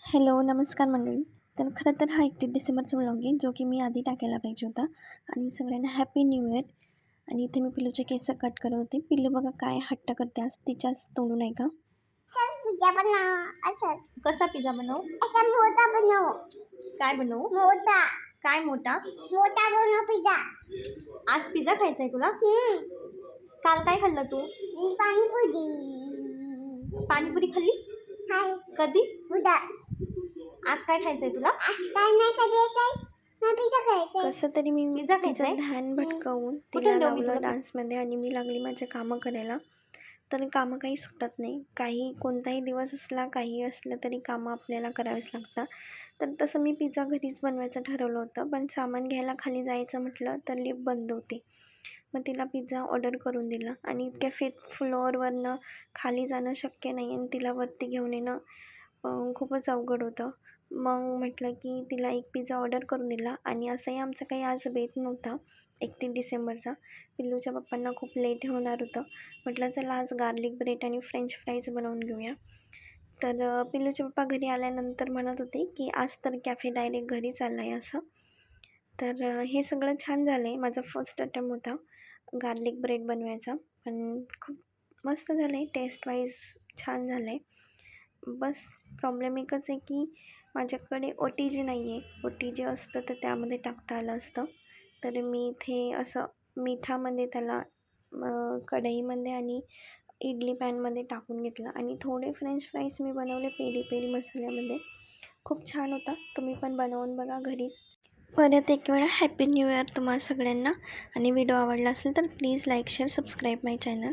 Hello, नमस्कार मंडळी. तर खरं तर हा 31 डिसेंबरचा व्लॉग आहे, जो की मी आधी टाकायला पाहिजे होता. आणि सगळ्यांना हॅपी न्यू इयर. आणि इथे मी पिल्लूचे केस कट करत होते. पिल्लू बघा काय हट्ट करते आज तिच्याच तोंडून, आहे का? पिझ्झा बनव. असं कसा पिझ्झा बनवू? असा मोठा बनव. काय बनवू? मोठा काय मोठा? मोठा बनव पिझ्झा. आज पिझ्झा खायचा आहे तुला? काल काय खाल्लं तू? पाणीपुरी. पाणीपुरी खाल्ली? हाय कधी? उद्या. आज काय खायचंय तुला? आज काय नाही खायचंय, मग पिझ्झा खायचंय. कसं तरी मी पिझ्झा तिचं खायचाय? ध्यान भटकावून तिला कुठून देऊ मी लावलं तुला? डान्समध्ये आणि मी लागली माझे कामं करायला. तर कामं काही सुटत नाही. काही कोणताही दिवस असला, काही असलं तरी कामं आपल्याला करावीच लागतात. तर तसं मी पिझ्झा घरीच बनवायचं ठरवलं होतं, पण सामान घ्यायला खाली जायचं म्हटलं तर लिफ्ट बंद होती. मग तिला पिझ्झा ऑर्डर करून दिला आणि इतक्या 5th फ्लोअरवरनं खाली जाणं शक्य नाही आणि तिला वरती घेऊन येणं खूपच अवघड होतं. मग म्हटलं की तिला एक पिझ्झा ऑर्डर करून दिला. आणि असंही आमचा काही आज बेत नव्हता 31 डिसेंबरचा. पिल्लूच्या पप्पांना खूप लेट होणार होतं. म्हटलं चला आज गार्लिक ब्रेड आणि फ्रेंच फ्राईज बनवून घेऊया. तर पिल्लूचे पप्पा घरी आल्यानंतर म्हणत होते की आज तर कॅफे डायरेक्ट घरी चालला आहे असं. तर हे सगळं छान झालं आहे. माझा फर्स्ट अटेम्प्ट होता गार्लिक ब्रेड बनवायचा. पण खूप मस्त झालं आहे, टेस्ट वाईज छान झालं आहे. बस प्रॉब्लेम एकच आहे की माझ्याकडे OTG नाही आहे. OTG असतं तर त्यामध्ये टाकता आलं असतं. तर मी इथे असं मिठामध्ये त्याला कढईमध्ये आणि इडली पॅनमध्ये टाकून घेतलं आणि थोडे फ्रेंच फ्राईज मी बनवले पेरी पेरी मसाल्यामध्ये. खूप छान होता. तुम्ही पण बनवून बघा घरीच. परत एक वेळा हॅपी न्यू इयर तुम्हाला सगळ्यांना. आणि व्हिडिओ आवडला असेल तर please like share subscribe my channel.